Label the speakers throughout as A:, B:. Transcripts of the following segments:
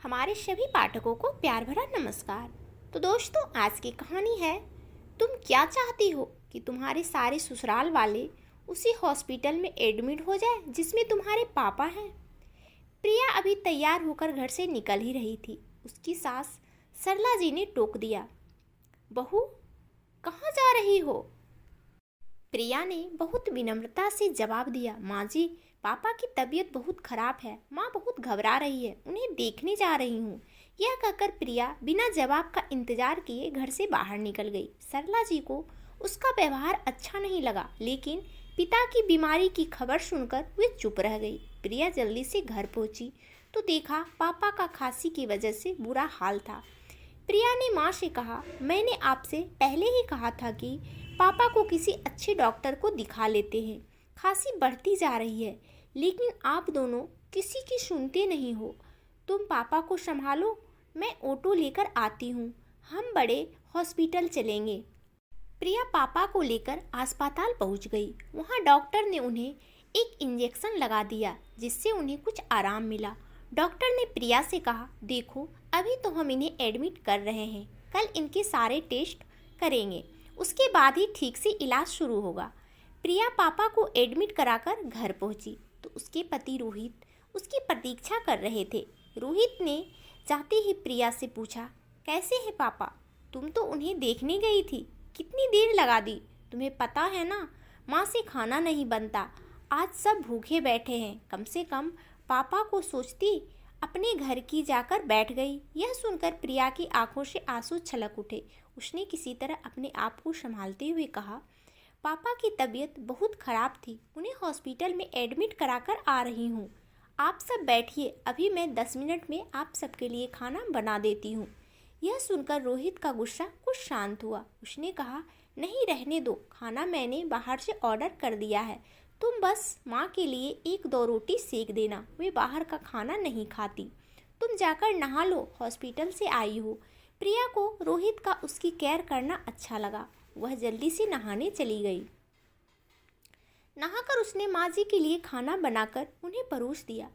A: हमारे सभी पाठकों को प्यार भरा नमस्कार। तो दोस्तों, आज की कहानी है, तुम क्या चाहती हो कि तुम्हारे सारे ससुराल वाले उसी हॉस्पिटल में एडमिट हो जाए जिसमें तुम्हारे पापा हैं। प्रिया अभी तैयार होकर घर से निकल ही रही थी। उसकी सास सरला जी ने टोक दिया, बहू कहाँ जा रही हो? प्रिया ने बहुत विनम्रता से जवाब दिया, माँ जी, पापा की तबीयत बहुत खराब है। माँ बहुत घबरा रही है, उन्हें देखने जा रही हूँ। यह कहकर प्रिया बिना जवाब का इंतजार किए घर से बाहर निकल गई। सरला जी को उसका व्यवहार अच्छा नहीं लगा, लेकिन पिता की बीमारी की खबर सुनकर वे चुप रह गई। प्रिया जल्दी से घर पहुंची तो देखा पापा का खांसी की वजह से बुरा हाल था। प्रिया ने माँ से कहा, मैंने आपसे पहले ही कहा था कि पापा को किसी अच्छे डॉक्टर को दिखा लेते हैं। खांसी बढ़ती जा रही है, लेकिन आप दोनों किसी की सुनते नहीं हो। तुम पापा को संभालो, मैं ऑटो लेकर आती हूँ। हम बड़े हॉस्पिटल चलेंगे। प्रिया पापा को लेकर अस्पताल पहुँच गई। वहाँ डॉक्टर ने उन्हें एक इंजेक्शन लगा दिया, जिससे उन्हें कुछ आराम मिला। डॉक्टर ने प्रिया से कहा, देखो अभी तो हम इन्हें एडमिट कर रहे हैं, कल इनके सारे टेस्ट करेंगे, उसके बाद ही ठीक से इलाज शुरू होगा। प्रिया पापा को एडमिट कराकर घर पहुंची तो उसके पति रोहित उसकी प्रतीक्षा कर रहे थे। रोहित ने जाते ही प्रिया से पूछा, कैसे हैं पापा? तुम तो उन्हें देखने गई थी, कितनी देर लगा दी? तुम्हें पता है ना, माँ से खाना नहीं बनता, आज सब भूखे बैठे हैं। कम से कम पापा को सोचती, अपने घर की जाकर बैठ गई। यह सुनकर प्रिया की आंखों से आंसू छलक उठे। उसने किसी तरह अपने आप को संभालते हुए कहा, पापा की तबीयत बहुत खराब थी, उन्हें हॉस्पिटल में एडमिट कराकर आ रही हूँ। आप सब बैठिए, अभी मैं 10 मिनट में आप सबके लिए खाना बना देती हूँ। यह सुनकर रोहित का गुस्सा कुछ शांत हुआ। उसने कहा, नहीं रहने दो, खाना मैंने बाहर से ऑर्डर कर दिया है, तुम बस माँ के लिए 1-2 रोटी सेक देना, वे बाहर का खाना नहीं खाती। तुम जाकर नहा लो, हॉस्पिटल से आई हो। प्रिया को रोहित का उसकी केयर करना अच्छा लगा। वह जल्दी से नहाने चली गई। नहाकर उसने माँ जी के लिए खाना बनाकर उन्हें परोस दिया।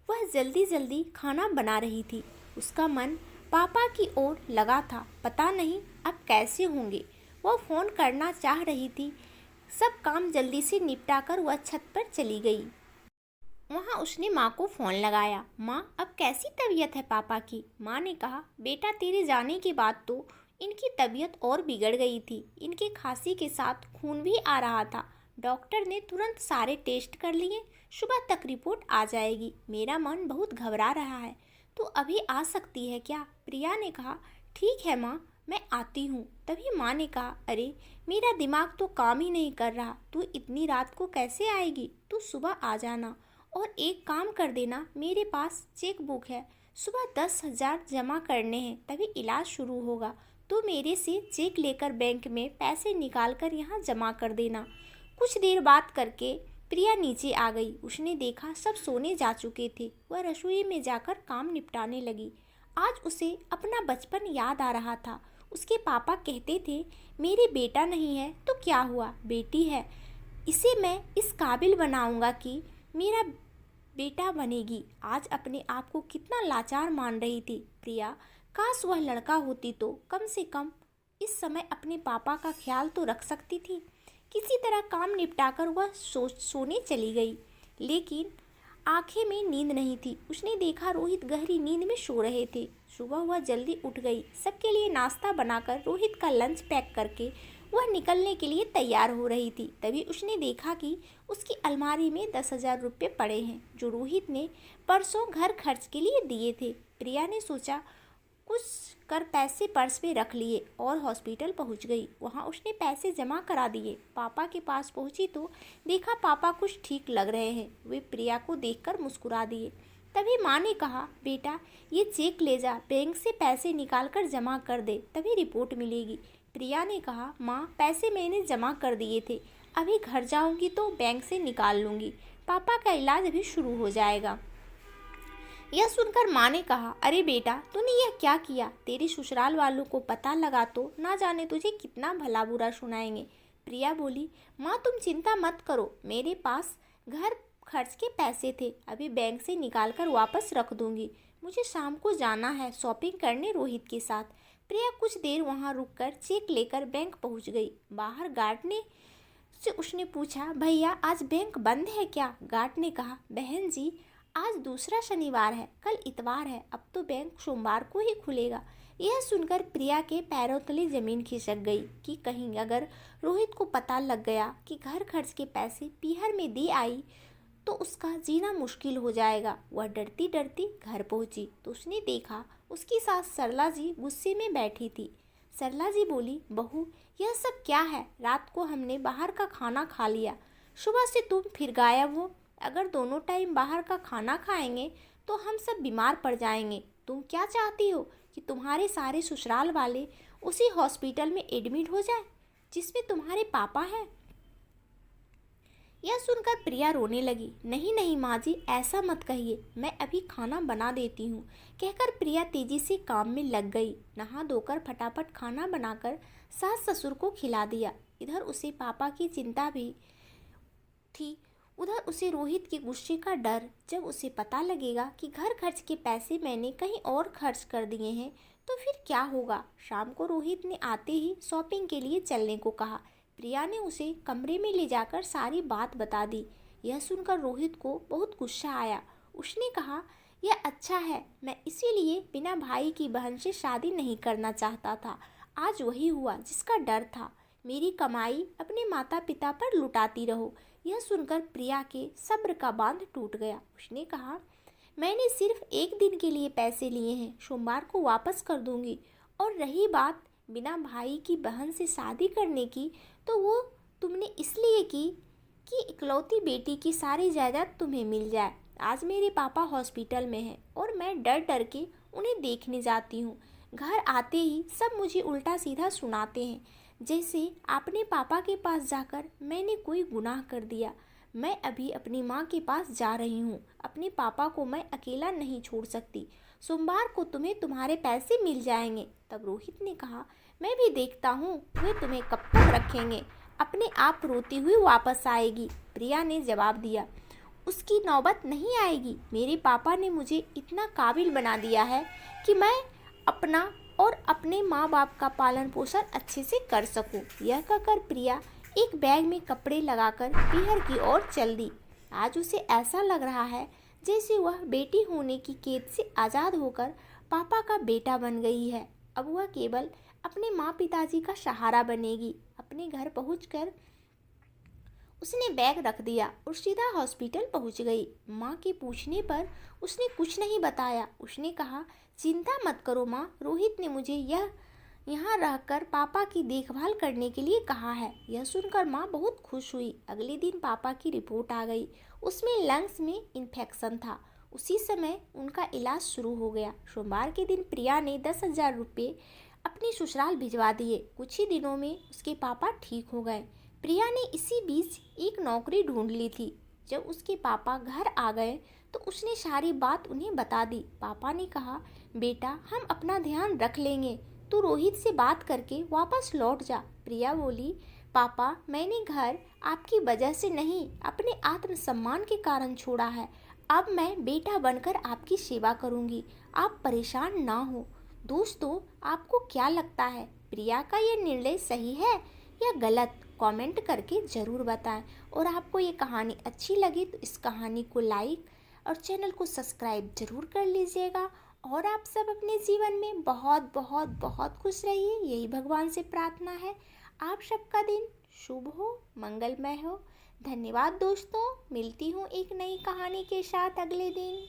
A: वह जल्दी जल्दी खाना बना रही थी। उसका मन पापा की ओर लगा था। पता नहीं अब कैसे होंगे। वह फ़ोन करना चाह रही थी। सब काम जल्दी से निपटाकर वह छत पर चली गई। वहाँ उसने माँ को फ़ोन लगाया। माँ, अब कैसी तबीयत है पापा की? माँ ने कहा, बेटा तेरे जाने के बाद तो इनकी तबीयत और बिगड़ गई थी। इनके खांसी के साथ खून भी आ रहा था। डॉक्टर ने तुरंत सारे टेस्ट कर लिए, सुबह तक रिपोर्ट आ जाएगी। मेरा मन बहुत घबरा रहा है, तो अभी आ सकती है क्या? प्रिया ने कहा, ठीक है माँ, मैं आती हूँ। तभी माँ ने कहा, अरे मेरा दिमाग तो काम ही नहीं कर रहा, तू इतनी रात को कैसे आएगी? तू सुबह आ जाना और एक काम कर देना, मेरे पास चेक बुक है, सुबह 10,000 जमा करने हैं, तभी इलाज शुरू होगा। तो मेरे से चेक लेकर बैंक में पैसे निकाल कर यहाँ जमा कर देना। कुछ देर बात करके प्रिया नीचे आ गई। उसने देखा सब सोने जा चुके थे। वह रसोई में जाकर काम निपटाने लगी। आज उसे अपना बचपन याद आ रहा था। उसके पापा कहते थे, मेरे बेटा नहीं है तो क्या हुआ, बेटी है, इसे मैं इस काबिल बनाऊंगा कि मेरा बेटा बनेगी। आज अपने आप को कितना लाचार मान रही थी प्रिया। काश वह लड़का होती तो कम से कम इस समय अपने पापा का ख्याल तो रख सकती थी। किसी तरह काम निपटाकर वह सोने चली गई, लेकिन आंखें में नींद नहीं थी। उसने देखा रोहित गहरी नींद में सो रहे थे। सुबह वह जल्दी उठ गई। सबके लिए नाश्ता बनाकर रोहित का लंच पैक करके वह निकलने के लिए तैयार हो रही थी। तभी उसने देखा कि उसकी अलमारी में 10,000 रुपये पड़े हैं, जो रोहित ने परसों घर खर्च के लिए दिए थे। प्रिया ने सोचा, कुछ कर पैसे पर्स में रख लिए और हॉस्पिटल पहुंच गई। वहां उसने पैसे जमा करा दिए। पापा के पास पहुंची तो देखा पापा कुछ ठीक लग रहे हैं। वे प्रिया को देखकर मुस्कुरा दिए। तभी माँ ने कहा, बेटा ये चेक ले जा, बैंक से पैसे निकाल कर जमा कर दे, तभी रिपोर्ट मिलेगी। प्रिया ने कहा, माँ पैसे मैंने जमा कर दिए थे, अभी घर जाऊंगी तो बैंक से निकाल लूँगी, पापा का इलाज अभी शुरू हो जाएगा। यह सुनकर माँ ने कहा, अरे बेटा तूने यह क्या किया? तेरे ससुराल वालों को पता लगा तो ना जाने तुझे कितना भला बुरा सुनाएंगे। प्रिया बोली, माँ तुम चिंता मत करो, मेरे पास घर खर्च के पैसे थे, अभी बैंक से निकाल कर वापस रख दूंगी। मुझे शाम को जाना है शॉपिंग करने रोहित के साथ। प्रिया कुछ देर वहाँ रुककर चेक लेकर बैंक पहुँच गई। बाहर गार्ड ने से उसने पूछा, भैया आज बैंक बंद है क्या? गार्ड ने कहा, बहन जी आज दूसरा शनिवार है, कल इतवार है, अब तो बैंक सोमवार को ही खुलेगा। यह सुनकर प्रिया के पैरों तले जमीन खिसक गई कि कहीं अगर रोहित को पता लग गया कि घर खर्च के पैसे पीहर में दे आई तो उसका जीना मुश्किल हो जाएगा। वह डरती डरती घर पहुंची तो उसने देखा उसकी सास सरला जी गुस्से में बैठी थी। सरला जी बोली, बहू यह सब क्या है? रात को हमने बाहर का खाना खा लिया, सुबह से तुम फिर गायब हो। अगर दोनों टाइम बाहर का खाना खाएंगे तो हम सब बीमार पड़ जाएंगे। तुम क्या चाहती हो कि तुम्हारे सारे ससुराल वाले उसी हॉस्पिटल में एडमिट हो जाए जिसमें तुम्हारे पापा हैं? यह सुनकर प्रिया रोने लगी। नहीं नहीं माँ जी, ऐसा मत कहिए, मैं अभी खाना बना देती हूँ, कहकर प्रिया तेजी से काम में लग गई। नहा धोकर फटाफट खाना बनाकर सास ससुर को खिला दिया। इधर उसे पापा की चिंता भी थी, उधर उसे रोहित के गुस्से का डर। जब उसे पता लगेगा कि घर खर्च के पैसे मैंने कहीं और खर्च कर दिए हैं तो फिर क्या होगा। शाम को रोहित ने आते ही शॉपिंग के लिए चलने को कहा। प्रिया ने उसे कमरे में ले जाकर सारी बात बता दी। यह सुनकर रोहित को बहुत गुस्सा आया। उसने कहा, यह अच्छा है, मैं इसीलिए बिना भाई की बहन से शादी नहीं करना चाहता था। आज वही हुआ जिसका डर था। मेरी कमाई अपने माता पिता पर लुटाती रहो। यह सुनकर प्रिया के सब्र का बांध टूट गया। उसने कहा, मैंने सिर्फ एक दिन के लिए पैसे लिए हैं, सोमवार को वापस कर दूंगी। और रही बात बिना भाई की बहन से शादी करने की, तो वो तुमने इसलिए की कि इकलौती बेटी की सारी जायदाद तुम्हें मिल जाए। आज मेरे पापा हॉस्पिटल में हैं और मैं डर डर के उन्हें देखने जाती हूँ। घर आते ही सब मुझे उल्टा सीधा सुनाते हैं, जैसे अपने पापा के पास जाकर मैंने कोई गुनाह कर दिया। मैं अभी अपनी माँ के पास जा रही हूँ। अपने पापा को मैं अकेला नहीं छोड़ सकती। सोमवार को तुम्हें तुम्हारे पैसे मिल जाएंगे। तब रोहित ने कहा, मैं भी देखता हूँ वे तुम्हें कब तक रखेंगे, अपने आप रोती हुई वापस आएगी। प्रिया ने जवाब दिया, उसकी नौबत नहीं आएगी। मेरे पापा ने मुझे इतना काबिल बना दिया है कि मैं अपना और अपने माँ बाप का पालन पोषण अच्छे से कर सकूं। यह कहकर प्रिया एक बैग में कपड़े लगाकर पीहर की ओर चल दी। आज उसे ऐसा लग रहा है जैसे वह बेटी होने की कैद से आज़ाद होकर पापा का बेटा बन गई है। अब वह केवल अपने माँ पिताजी का सहारा बनेगी। अपने घर पहुंचकर उसने बैग रख दिया और सीधा हॉस्पिटल पहुंच गई। माँ के पूछने पर उसने कुछ नहीं बताया। उसने कहा, चिंता मत करो माँ, रोहित ने मुझे यहाँ रहकर पापा की देखभाल करने के लिए कहा है। यह सुनकर माँ बहुत खुश हुई। अगले दिन पापा की रिपोर्ट आ गई। उसमें लंग्स में इन्फेक्शन था। उसी समय उनका इलाज शुरू हो गया। सोमवार के दिन प्रिया ने 10,000 रुपये अपने ससुराल भिजवा दिए। कुछ ही दिनों में उसके पापा ठीक हो गए। प्रिया ने इसी बीच एक नौकरी ढूंढ ली थी। जब उसके पापा घर आ गए तो उसने सारी बात उन्हें बता दी। पापा ने कहा, बेटा हम अपना ध्यान रख लेंगे, तू रोहित से बात करके वापस लौट जा। प्रिया बोली, पापा मैंने घर आपकी वजह से नहीं, अपने आत्मसम्मान के कारण छोड़ा है। अब मैं बेटा बनकर आपकी सेवा करूंगी, आप परेशान ना हो। दोस्तों, आपको क्या लगता है, प्रिया का ये निर्णय सही है या गलत? कमेंट करके ज़रूर बताएं। और आपको ये कहानी अच्छी लगी तो इस कहानी को लाइक और चैनल को सब्सक्राइब जरूर कर लीजिएगा। और आप सब अपने जीवन में बहुत बहुत बहुत खुश रहिए, यही भगवान से प्रार्थना है। आप सबका दिन शुभ हो, मंगलमय हो। धन्यवाद दोस्तों, मिलती हूँ एक नई कहानी के साथ अगले दिन।